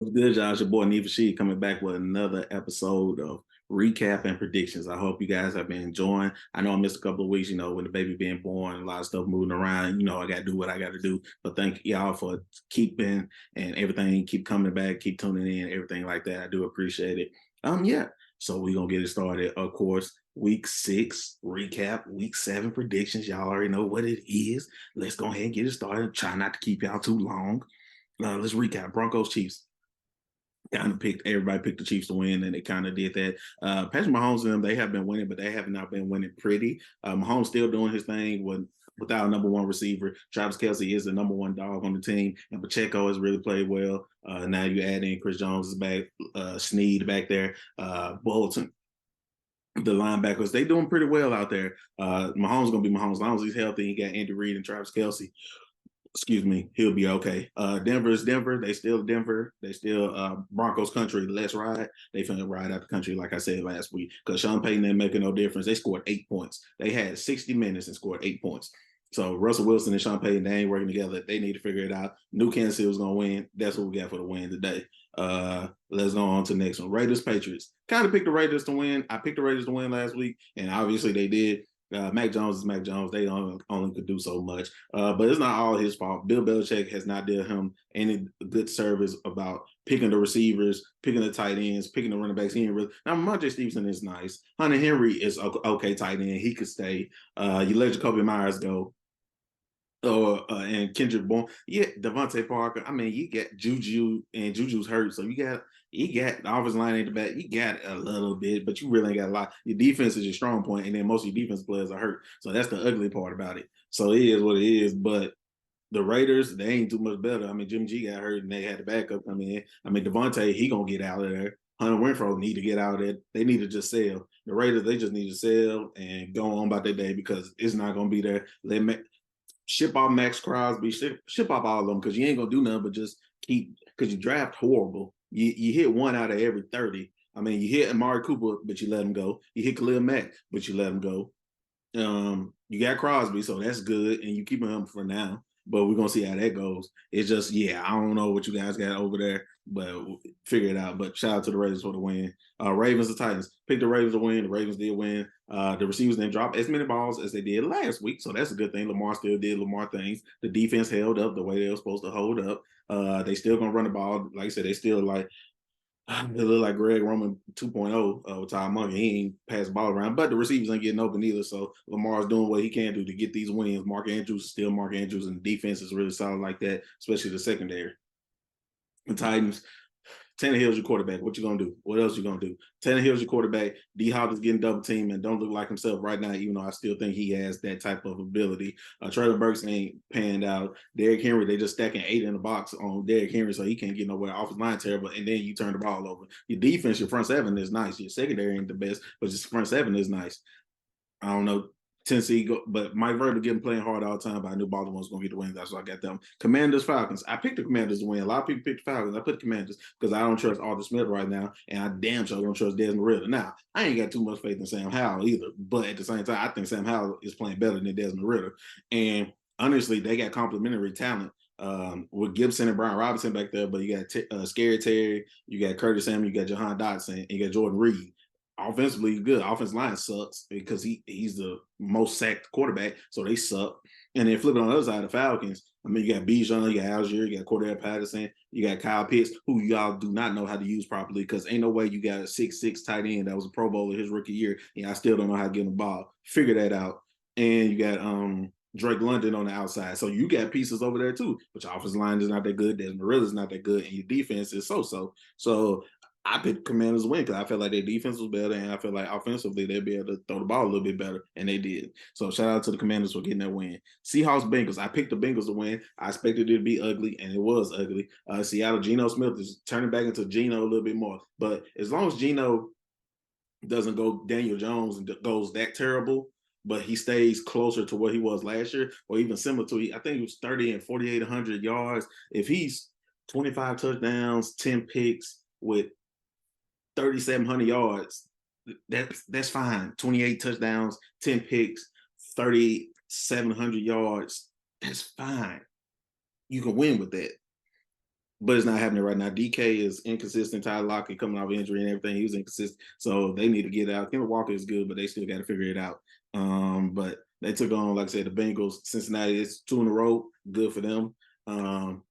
What's good, y'all? It's your boy NeedForSheed coming back with another episode of recap and predictions. I hope you guys have been enjoying. I know I missed a couple of weeks, with the baby being born, a lot of stuff moving around. I got to do what I got to do. But thank y'all for keeping and everything, keep coming back, keep tuning in, everything like that. I do appreciate it. Yeah. So we're gonna get it started. Of course, week 6 recap, week 7 predictions. Y'all already know what it is. Let's go ahead and get it started. Try not to keep y'all too long. Let's recap. Broncos Chiefs kind of picked everybody picked the Chiefs to win, and they kind of did that. Patrick Mahomes and them, they have been winning, but they have not been winning pretty. Mahomes still doing his thing without a number one receiver. Travis Kelce is the number one dog on the team, and Pacheco has really played well. Now you add in Chris Jones is back, Snead back there, Bolton. The linebackers, they doing pretty well out there. Mahomes gonna be Mahomes as long as he's healthy. He got Andy Reid and Travis Kelce, excuse me, he'll be okay. Denver's Denver. They still Denver. They still Broncos country. Let's ride. They finna ride out the country, like I said last week, because Sean Payton ain't making no difference. They scored 8 points. They had 60 minutes and scored 8 points. So Russell Wilson and Sean Payton, they ain't working together. They need to figure it out. New Kansas City was gonna win. That's what we got for the win today. Let's go on to the next one. Raiders Patriots. Kind of picked the Raiders to win. I picked the Raiders to win last week, and obviously they did. Mac Jones is Mac Jones. They only could do so much. But it's not all his fault. Bill Belichick has not done him any good service about picking the receivers, picking the tight ends, picking the running backs. He ain't really. Now, Monte Stevenson is nice. Hunter Henry is okay tight end. He could stay. You let Jacoby Myers go. And Kendrick Bourne, yeah, Devontae Parker. I mean, you got Juju, and Juju's hurt, so you got the offensive line ain't the back. You got a little bit, but you really ain't got a lot. Your defense is your strong point, and then most of your defense players are hurt. So that's the ugly part about it. So it is what it is. But the Raiders, they ain't too much better. I mean, Jim G got hurt, and they had the backup. I mean, Devontae, he gonna get out of there. Hunter Renfro need to get out of there. They need to just sell. The Raiders, they just need to sell and go on about their day because it's not gonna be there. Ship off Max Crosby, ship off all of them because you ain't gonna do nothing but just keep because you draft horrible. You hit one out of every 30. I mean, you hit Amari Cooper, but you let him go. You hit Khalil Mack, but you let him go. You got Crosby, so that's good, and you keeping him for now. But we're gonna see how that goes. It's just, yeah, I don't know what you guys got over there, but we'll figure it out. But shout out to the Raiders for the win. Ravens, the Titans picked the Ravens to win. The Ravens did win. The receivers didn't drop as many balls as they did last week, so that's a good thing. Lamar still did Lamar things. The defense held up the way they were supposed to hold up. They still gonna run the ball. Like I said, they still like it look like Greg Roman 2.0 with Todd Monken. He ain't pass the ball around, but the receivers ain't getting open either. So Lamar's doing what he can do to get these wins. Mark Andrews is still Mark Andrews, and the defense is really solid like that, especially the secondary. The Titans, Tannehill's your quarterback. What you gonna do? What else you gonna do? Tannehill's your quarterback. D Hop is getting double teamed and don't look like himself right now, even though I still think he has that type of ability. Traylon Burks ain't panned out. Derrick Henry, they just stacking 8 in the box on Derrick Henry, so he can't get nowhere. Offensive line terrible, and then you turn the ball over. Your defense, your front seven is nice. Your secondary ain't the best, but your front seven is nice. I don't know. Tennessee, but Mike Vrabel getting playing hard all the time. But I knew Baltimore was going to get the win. That's why I got them. Commanders, Falcons. I picked the Commanders to win. A lot of people picked the Falcons. I put the Commanders because I don't trust Arthur Smith right now, and I damn sure don't trust Desmond Ritter. Now, I ain't got too much faith in Sam Howell either, but at the same time, I think Sam Howell is playing better than Desmond Ritter. And honestly, they got complementary talent. With Gibson and Brian Robinson back there, but you got Scary Terry, you got Curtis Samuel, you got Jahan Dotson, and you got Jordan Reed. Offensively good. Offensive line sucks because he's the most sacked quarterback, so they suck. And then flipping on the other side, the Falcons. I mean, you got Bijan, you got Algier, you got Cordell Patterson, you got Kyle Pitts, who y'all do not know how to use properly because ain't no way you got a 6'6" tight end that was a Pro Bowler his rookie year, and I still don't know how to get him the ball. Figure that out. And you got Drake London on the outside. So you got pieces over there too, but your offensive line is not that good. Desmond Ritter is not that good, and your defense is so. So I picked Commanders to win because I felt like their defense was better, and I feel like offensively they'd be able to throw the ball a little bit better, and they did. So shout out to the Commanders for getting that win. Seahawks Bengals. I picked the Bengals to win. I expected it to be ugly, and it was ugly. Seattle Geno Smith is turning back into Geno a little bit more, but as long as Geno doesn't go Daniel Jones and goes that terrible, but he stays closer to what he was last year, or even similar to, I think he was 30 and 4,800 yards. If he's 25 touchdowns, 10 picks with 3,700 yards, that's fine. 28 touchdowns, 10 picks, 3,700 yards. That's fine. You can win with that. but it's not happening right now. DK is inconsistent. Tyler Lockett coming off injury and everything, he was inconsistent. So they need to get out. Kenneth Walker is good, but they still got to figure it out. But they took on, like I said, the Bengals. Cincinnati, it's 2 in a row. Good for them. Um,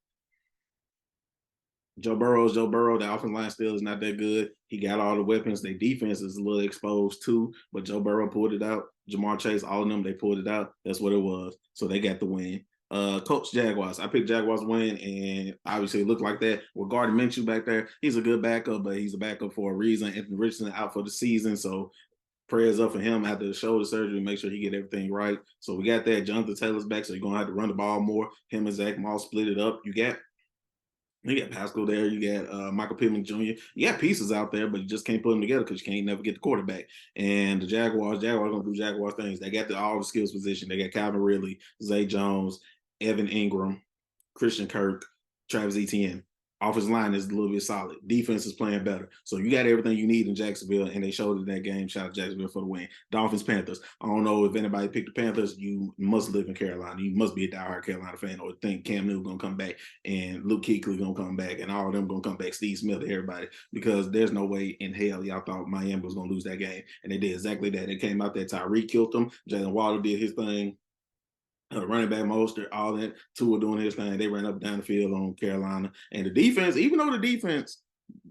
Joe Burrow, the offensive line still is not that good. He got all the weapons. Their defense is a little exposed too, but Joe Burrow pulled it out. Jamar Chase, all of them, they pulled it out. That's what it was. So they got the win. Coach Jaguars. I picked Jaguars win, and obviously it looked like that. With Gardner Minshew back there, he's a good backup, but he's a backup for a reason. Anthony Richardson out for the season, so prayers up for him after the shoulder surgery. Make sure he get everything right. So we got that. Jonathan Taylor's back, so you're gonna have to run the ball more. Him and Zach Moss split it up. You got Pascal there. You got Michael Pittman Jr. You got pieces out there, but you just can't put them together because you can't never get the quarterback. And the Jaguars gonna do Jaguar things. They got all the skills position. They got Calvin Ridley, Zay Jones, Evan Ingram, Christian Kirk, Travis Etienne. Offensive line is a little bit solid. Defense is playing better. So you got everything you need in Jacksonville, and they showed it in that game. Shout out to Jacksonville for the win. Dolphins, Panthers. I don't know if anybody picked the Panthers. You must live in Carolina. You must be a diehard Carolina fan or think Cam Newton going to come back and Luke Kuechly going to come back and all of them going to come back, Steve Smith, everybody, because there's no way in hell y'all thought Miami was going to lose that game. And they did exactly that. They came out there. Tyreek killed them. Jalen Waddle did his thing. Running back Mostert, all that. Tua doing his thing. They ran up down the field on Carolina, and the defense, even though the defense,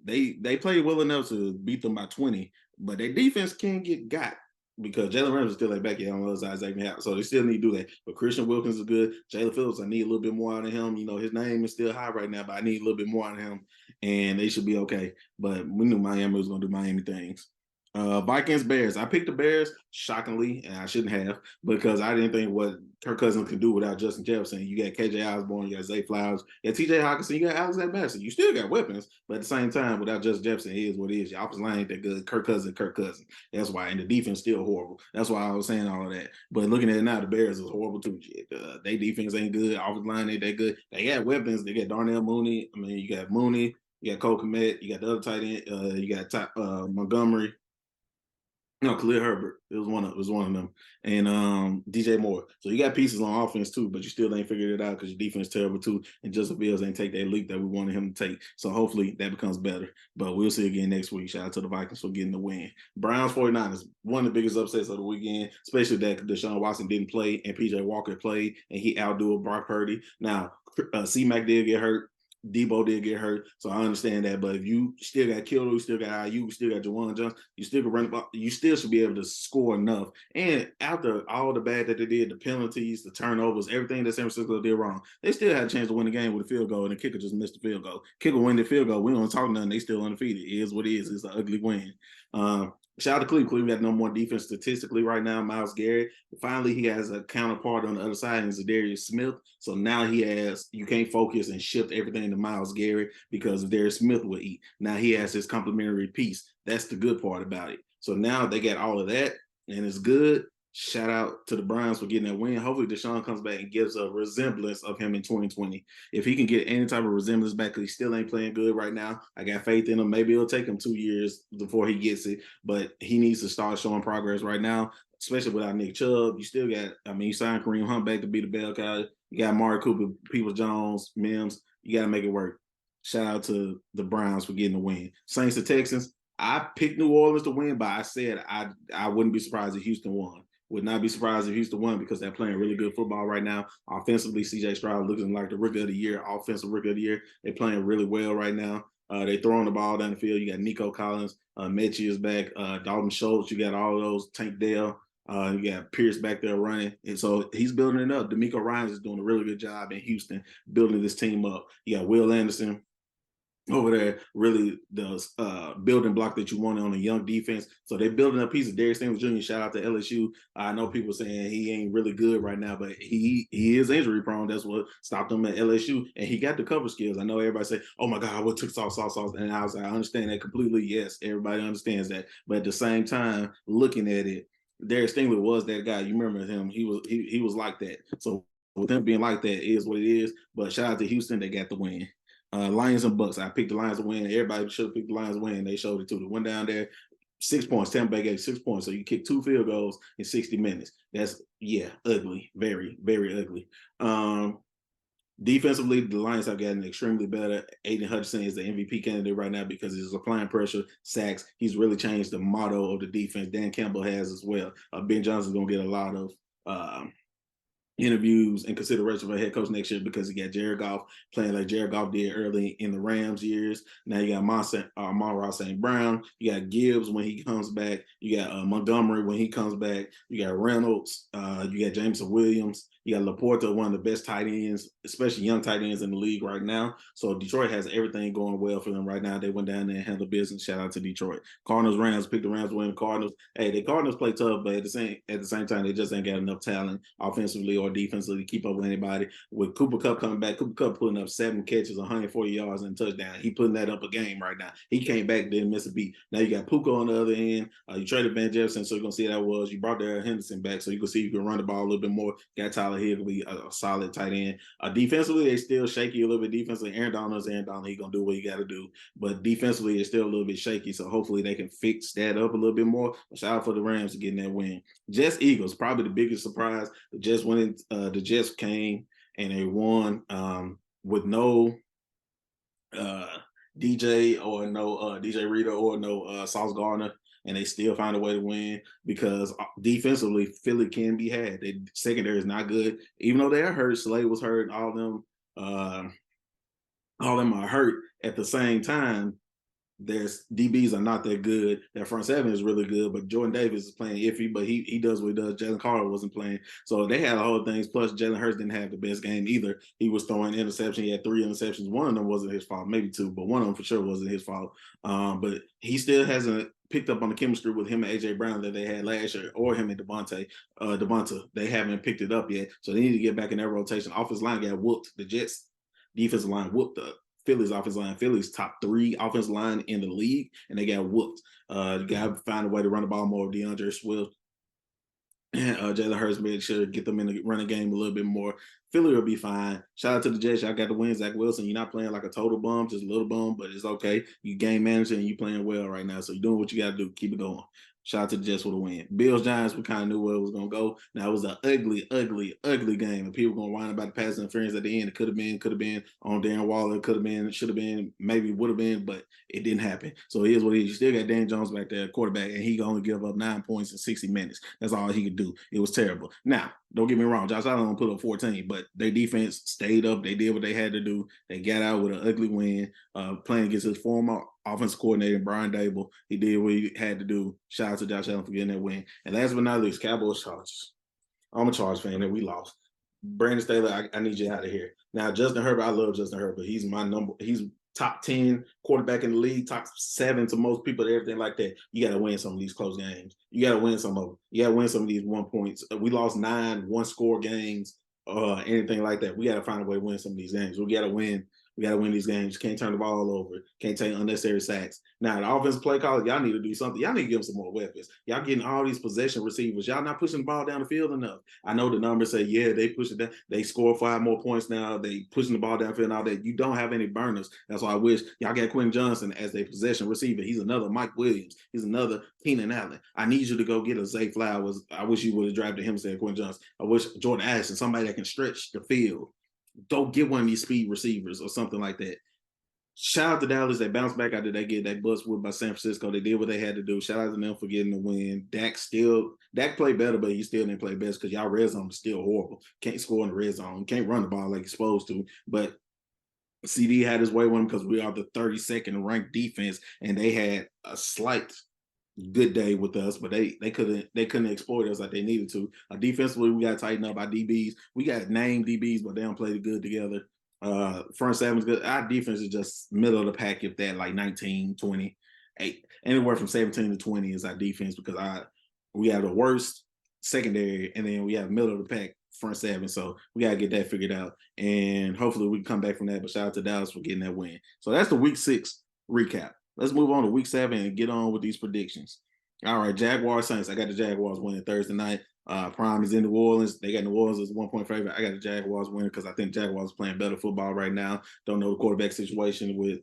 they played well enough to beat them by 20, but their defense can get got because Jalen Ramsey still ain't back yet on the other side, Zach House, so they still need to do that. But Christian Wilkins is good. Jalen Phillips, I need a little bit more out of him. You know, his name is still high right now, but I need a little bit more out of him, and they should be okay. But we knew Miami was going to do Miami things. Vikings, Bears. I picked the Bears, shockingly, and I shouldn't have because I didn't think what Kirk Cousins could do without Justin Jefferson. You got KJ Osborne, you got Zay Flowers, you got TJ Hawkinson, you got Alexander Madison. You still got weapons, but at the same time, without Justin Jefferson, it is what it is. Your offensive line ain't that good. Kirk Cousins. That's why. And the defense still horrible. That's why I was saying all of that. But looking at it now, the Bears is horrible too. They defense ain't good. Offensive line ain't that good. They got weapons. They got Darnell Mooney. I mean, you got Mooney. You got Cole Kmet. You got the other tight end. You got Montgomery. No, Khalil Herbert. It was one of them. And DJ Moore. So you got pieces on offense too, but you still ain't figured it out because your defense is terrible too. And Justin Fields ain't take that leap that we wanted him to take. So hopefully that becomes better. But we'll see again next week. Shout out to the Vikings for getting the win. Browns 49ers, one of the biggest upsets of the weekend, especially that Deshaun Watson didn't play and PJ Walker played and he outdueled Brock Purdy. Now, C-Mac did get hurt. Debo did get hurt, so I understand that. But if you still got Kittle, you still got IU, you still got Jawan Johnson, you still can run. You still should be able to score enough. And after all the bad that they did, the penalties, the turnovers, everything that San Francisco did wrong, they still had a chance to win the game with a field goal, and the kicker just missed the field goal. Kicker win the field goal. We don't talk nothing. They still undefeated. It is what it is. It's an ugly win. Shout out to Cleveland. Cleveland got no more defense statistically right now. Myles Garrett. Finally, he has a counterpart on the other side, and Zadarius Smith. So now you can't focus and shift everything to Myles Garrett because Zadarius Smith will eat. Now he has his complementary piece. That's the good part about it. So now they got all of that, and it's good. Shout out to the Browns for getting that win. Hopefully, Deshaun comes back and gives a resemblance of him in 2020. If he can get any type of resemblance back, because he still ain't playing good right now, I got faith in him. Maybe it'll take him 2 years before he gets it, but he needs to start showing progress right now, especially without Nick Chubb. You still got, you signed Kareem Hunt back to be the bell cow. You got Amari Cooper, Peoples-Jones, Mims. You got to make it work. Shout out to the Browns for getting the win. Saints to Texans. I picked New Orleans to win, but I said I wouldn't be surprised if Houston won. Would not be surprised if Houston won because they're playing really good football right now. Offensively, C.J. Stroud looking like the rookie of the year, offensive rookie of the year. They're playing really well right now. They throwing the ball down the field. You got Nico Collins, Mechie is back, Dalton Schultz. You got all those, Tank Dell. You got Pierce back there running. And so he's building it up. D'Amico Ryans is doing a really good job in Houston building this team up. You got Will Anderson over there, really the building block that you want on a young defense. So they're building a piece of Darius Sanders Jr. Shout out to LSU. I know people saying he ain't really good right now, but he is injury prone. That's what stopped him at LSU, and he got the cover skills. I know everybody say, "Oh my God, what took sauce?" And I was like, I understand that completely. Yes, everybody understands that, but at the same time, looking at it, Darius Stingley was that guy. You remember him? He was like that. So with him being like that is what it is. But shout out to Houston, they got the win. Lions and Bucks. I picked the Lions to win. Everybody should have picked the Lions to win. They showed it too. They went down there, 6 points. Tampa Bay gave 6 points. So you kick 2 field goals in 60 minutes. That's ugly. Very, very ugly. Defensively, the Lions have gotten extremely better. Aiden Hutchinson is the MVP candidate right now because he's applying pressure, sacks. He's really changed the motto of the defense. Dan Campbell has as well. Ben Johnson's going to get a lot of interviews and consideration for head coach next year because you got Jared Goff playing like Jared Goff did early in the Rams years. Now you got Monroe St. Brown. You got Gibbs when he comes back. You got Montgomery when he comes back. You got Reynolds. You got Jameson Williams. You got Laporta, one of the best tight ends, especially young tight ends in the league right now. So Detroit has everything going well for them right now. They went down there and handled business. Shout out to Detroit. Cardinals, Rams, pick the Rams, win. Cardinals. Hey, the Cardinals play tough, but at the same time, they just ain't got enough talent offensively or defensively to keep up with anybody. With Cooper Kupp coming back, Cooper Kupp putting up 7 catches, 140 yards, and a touchdown. He putting that up a game right now. He came back, didn't miss a beat. Now you got Puka on the other end. You traded Van Jefferson, so you're gonna see how that was. You brought Darrell Henderson back, so you can see you can run the ball a little bit more. Got Tyler Hill to be a solid tight end. Defensively, they still shaky a little bit. Defensively, Aaron Donald's Aaron Donald. He gonna do what he got to do, but defensively, it's still a little bit shaky. So hopefully, they can fix that up a little bit more. Shout out for the Rams to getting that win. Jets Eagles, probably the biggest surprise. The Jets went. The Jets came and they won with no DJ or no DJ Reader or no Sauce Gardner, and they still find a way to win because defensively Philly can be had. Their secondary is not good, even though they're hurt. Slade was hurt. All of them are hurt at the same time. Their DBs are not that good. Their front seven is really good, but Jordan Davis is playing iffy, but he does what he does. Jalen Carter wasn't playing. So they had a whole things. Plus, Jalen Hurts didn't have the best game either. He was throwing interceptions. He had 3 interceptions. One of them wasn't his fault, maybe 2, but one of them for sure wasn't his fault. But he still hasn't picked up on the chemistry with him and AJ Brown that they had last year, or him and Devonta. They haven't picked it up yet. So they need to get back in that rotation. Offensive line got whooped. The Jets defensive line whooped up Philly's offensive line. Philly's top 3 offensive line in the league, and they got whooped. You got to find a way to run the ball more. DeAndre Swift and Jalen Hurts make sure to get them in the running game a little bit more. Philly will be fine. Shout out to the Jets. Y'all got the win. Zach Wilson, you're not playing like a total bum, just a little bum, but it's okay. You game managing and you playing well right now. So you're doing what you got to do. Keep it going. Shout out to the Jets for the win. Bills, Giants, we kind of knew where it was going to go. Now, it was an ugly, ugly, ugly game. And people going to whine about the pass interference at the end. It could have been on Darren Waller. It could have been, should have been, maybe would have been, but it didn't happen. So it is what it is. You still got Dan Jones back there, quarterback, and he only give up 9 points in 60 minutes. That's all he could do. It was terrible. Now, don't get me wrong. Josh Allen put up 14, but their defense stayed up. They did what they had to do. They got out with an ugly win, playing against his former offensive coordinator, Brian Dable. He did what he had to do. Shout out to Josh Allen for getting that win. And last but not least, Cowboys Chargers. I'm a Chargers fan, and we lost. Brandon Staley, I need you out of here. Now, Justin Herbert, I love Justin Herbert. He's my number. He's top 10 quarterback in the league, top 7 to most people, everything like that. You got to win some of these close games. You got to win some of them. You got to win some of these 1 points. We lost 9 one-score games, anything like that. We got to find a way to win some of these games. We got to win. We got to win these games. Can't turn the ball over. Can't take unnecessary sacks. Now, the offensive play call, y'all need to do something. Y'all need to give them some more weapons. Y'all getting all these possession receivers. Y'all not pushing the ball down the field enough. I know the numbers say, yeah, they push it down. They score 5 more points now. They pushing the ball downfield and all that. You don't have any burners. That's why I wish y'all got Quentin Johnson as a possession receiver. He's another Mike Williams. He's another Keenan Allen. I need you to go get a Zay Flowers. I wish you would have drafted him instead of Quentin Johnson. I wish Jordan Ashton, somebody that can stretch the field. Don't get one of these speed receivers or something like that. Shout out to Dallas. They bounced back after they get that bus whipped by San Francisco. They did what they had to do. Shout out to them for getting the win. Dak played better, but he still didn't play best because y'all red zone is still horrible. Can't score in the red zone. Can't run the ball like you're supposed to. But CD had his way with him because we are the 32nd ranked defense, and they had a slight good day with us, but they couldn't exploit us like they needed to. Defensively, we got to tighten up our DBs. We got named DBs, but they don't play good together. Front seven's good. Our defense is just middle of the pack, if that, like 19, 20, 8. Anywhere from 17 to 20 is our defense because we have the worst secondary, and then we have middle of the pack front 7. So we got to get that figured out, and hopefully we can come back from that. But shout out to Dallas for getting that win. So that's the week 6 recap. Let's move on to week 7 and get on with these predictions. All right, Jaguars Saints. I got the Jaguars winning Thursday night. Prime is in New Orleans. They got New Orleans as 1-point favorite. I got the Jaguars winning because I think Jaguars playing better football right now. Don't know the quarterback situation with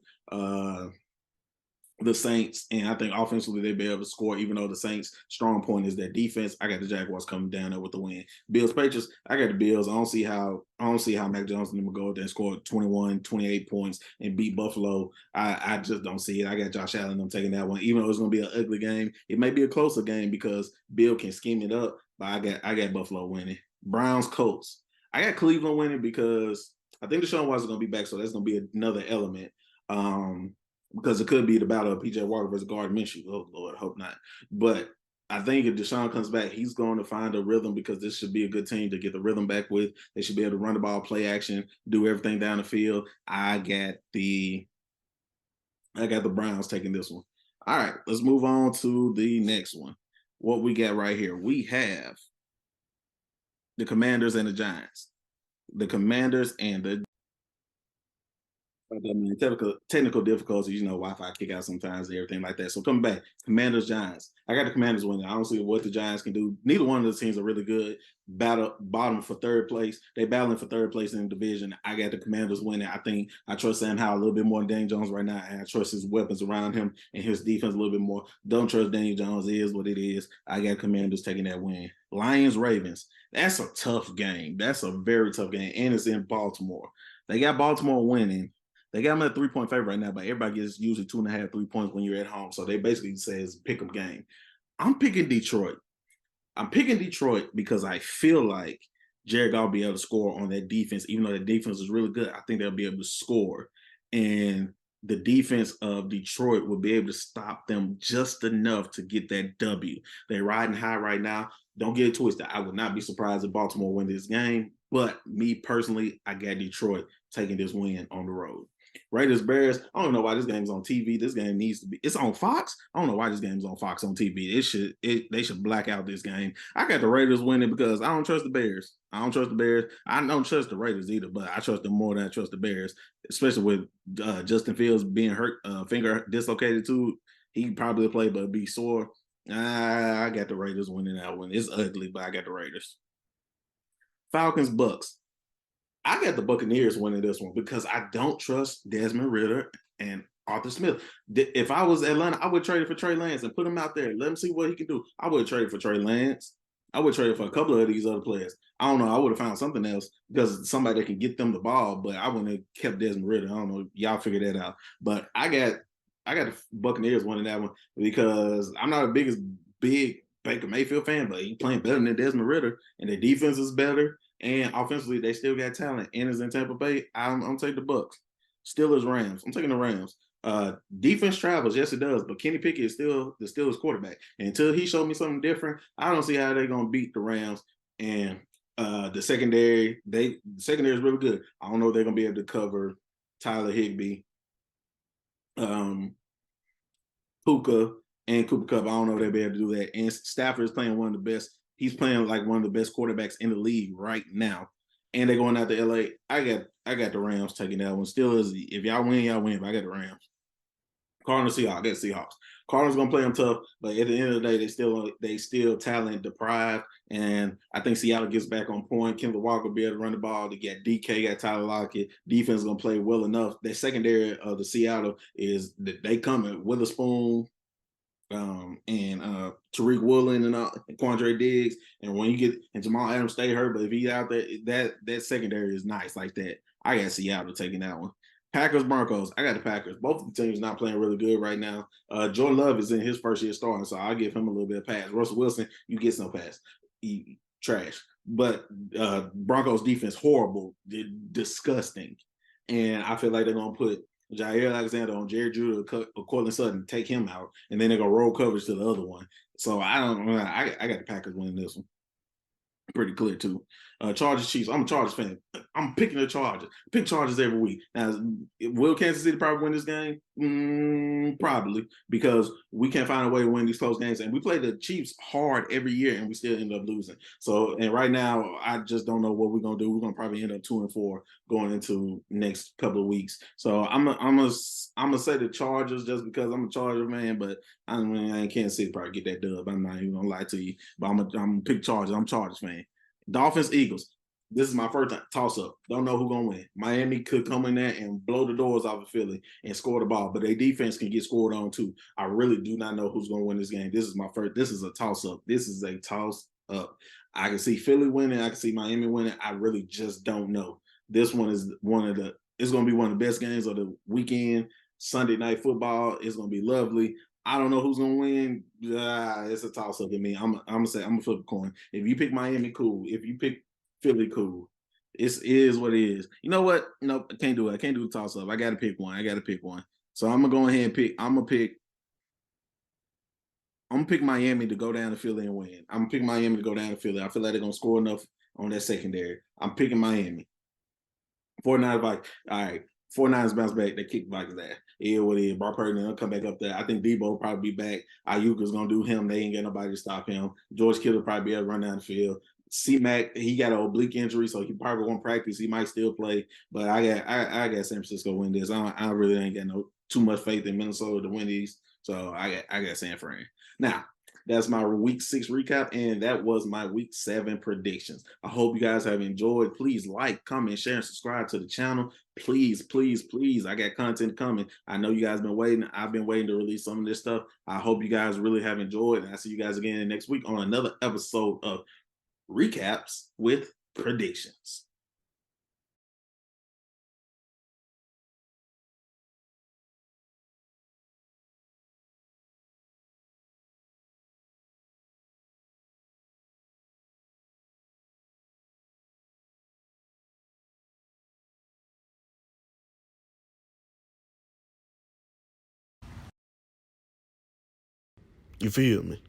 the Saints, and I think offensively they'll be able to score, even though the Saints' strong point is their defense. I got the Jaguars coming down there with the win. Bills Patriots, I got the Bills. I don't see how Mac Jones and them will go there and score 21, 28 points and beat Buffalo. I just don't see it. I got Josh Allen them taking that one. Even though it's gonna be an ugly game, it may be a closer game because Bill can scheme it up, but I got Buffalo winning. Browns Colts. I got Cleveland winning because I think Deshaun Watson is gonna be back, so that's gonna be another element. Because it could be the battle of PJ Walker versus Gardner Minshew. Oh Lord, hope not. But I think if Deshaun comes back, he's going to find a rhythm because this should be a good team to get the rhythm back with. They should be able to run the ball, play action, do everything down the field. I got the Browns taking this one. All right, let's move on to the next one. What we got right here? We have the Commanders and the Giants. The Commanders and the technical difficulties, Wi-Fi kick out sometimes and everything like that. So coming back, Commanders, Giants. I got the Commanders winning. I don't see what the Giants can do. Neither one of the teams are really good. Bottom for third place. They battling for third place in the division. I got the Commanders winning. I think I trust Sam Howell a little bit more than Daniel Jones right now, and I trust his weapons around him and his defense a little bit more. Don't trust Daniel Jones. It is what it is. I got Commanders taking that win. Lions, Ravens. That's a tough game. That's a very tough game, and it's in Baltimore. They got Baltimore winning. They got them at 3-point favorite right now, but everybody gets usually 2.5, 3 points when you're at home. So they basically says pick 'em game. I'm picking Detroit. I'm picking Detroit because I feel like Jared Goff will be able to score on that defense, even though the defense is really good. I think they'll be able to score. And the defense of Detroit will be able to stop them just enough to get that W. They're riding high right now. Don't get it twisted. I would not be surprised if Baltimore win this game. But me personally, I got Detroit taking this win on the road. Raiders Bears. I don't know why this game's on TV. This game needs to be. It's on Fox. I don't know why this game's on Fox on TV. They should black out this game. I got the Raiders winning because I don't trust the Bears. I don't trust the Bears. I don't trust the Raiders either, but I trust them more than I trust the Bears, especially with Justin Fields being hurt, finger dislocated too. He probably play, but be sore. I got the Raiders winning that one. It's ugly, but I got the Raiders. Falcons Bucks. I got the Buccaneers winning this one because I don't trust Desmond Ridder and Arthur Smith. If I was Atlanta, I would trade it for Trey Lance and put him out there. Let him see what he can do. I would trade for Trey Lance. I would trade for a couple of these other players. I don't know. I would have found something else because somebody that can get them the ball, but I wouldn't have kept Desmond Ridder. I don't know. Y'all figure that out. But I got the Buccaneers winning that one because I'm not a big Baker Mayfield fan, but he's playing better than Desmond Ridder, and their defense is better. And offensively, they still got talent. And it's in Tampa Bay. I'm taking the Bucks. Steelers, Rams. I'm taking the Rams. Defense travels, yes, it does. But Kenny Pickett is still the Steelers quarterback. And until he showed me something different, I don't see how they're gonna beat the Rams. And the secondary is really good. I don't know if they're gonna be able to cover Tyler Higbee, Puka, and Cooper Kupp. I don't know if they'll be able to do that. And Stafford is playing one of the best. He's playing like one of the best quarterbacks in the league right now. And they're going out to LA. I got the Rams taking that one. Still is if y'all win, y'all win. But I got the Rams. Cardinals, Seahawks. I got Seahawks. Cardinals gonna play them tough, but at the end of the day, they still talent deprived. And I think Seattle gets back on point. Kendall Walker will be able to run the ball. They got DK, got Tyler Lockett. Defense is gonna play well enough. Their secondary of the Seattle is they coming. Witherspoon, and Tariq Woolen and Quandre Diggs. And when you get and Jamal Adams stay hurt, but if he's out there, that secondary is nice like that. I got Seattle taking that one. Packers Broncos. I got the Packers. Both of the teams not playing really good right now. Joe Love is in his first year starting, so I'll give him a little bit of pass. Russell Wilson, you get no pass. Trash. But Broncos defense horrible, disgusting, and I feel like they're gonna put Jair Alexander on Jared Judah or Cortland Sutton, take him out, and then they're gonna roll coverage to the other one. So I don't know. I got the Packers winning this one. Pretty clear too. Chargers Chiefs. I'm a Chargers fan. I'm picking the Chargers. Pick Chargers every week. Now, will Kansas City probably win this game? Probably, because we can't find a way to win these close games, and we play the Chiefs hard every year, and we still end up losing. So, and right now, I just don't know what we're gonna do. We're gonna probably end up 2-4 going into next couple of weeks. So I'm gonna say the Chargers just because I'm a Charger man, but I ain't Kansas City probably get that dub. I'm not even gonna lie to you, but I'm gonna pick Chargers. I'm a Chargers fan. Dolphins, Eagles. This is my first toss up. Don't know who gonna win. Miami could come in there and blow the doors off of Philly and score the ball, but their defense can get scored on too. I really do not know who's gonna win this game. This is my first. This is a toss up. This is a toss up. I can see Philly winning. I can see Miami winning. I really just don't know. This one is one of the. It's gonna be one of the best games of the weekend. Sunday night football. It's gonna be lovely. I don't know who's gonna win. It's a toss up to me. I'm gonna say I'm gonna flip a coin. If you pick Miami, cool. If you pick Philly, cool. It is what it is. You know what? Nope, I can't do it. I can't do the toss up. I got to pick one. I got to pick one. So I'm gonna go ahead and pick. I'm gonna pick. I'm gonna pick Miami to go down to Philly and win. I'm gonna pick Miami to go down to Philly. I feel like they're gonna score enough on that secondary. I'm picking Miami. 49 Vikings. All right. 49ers bounce back. They kick Vikings ass. Yeah, what it is. Brock Purdy will come back up there. I think Debo will probably be back. Ayuk is gonna do him. They ain't got nobody to stop him. George Kittle will probably be able to run down the field. C-Mac, he got an oblique injury, so he probably won't practice. He might still play, but I got San Francisco win this. I really ain't got too much faith in Minnesota to win these, so I got San Fran. Now, that's my week 6 recap, and that was my week 7 predictions. I hope you guys have enjoyed. Please like, comment, share, and subscribe to the channel. Please, please, please. I got content coming. I know you guys been waiting. I've been waiting to release some of this stuff. I hope you guys really have enjoyed, and I'll see you guys again next week on another episode of Recaps with Predictions. You feel me?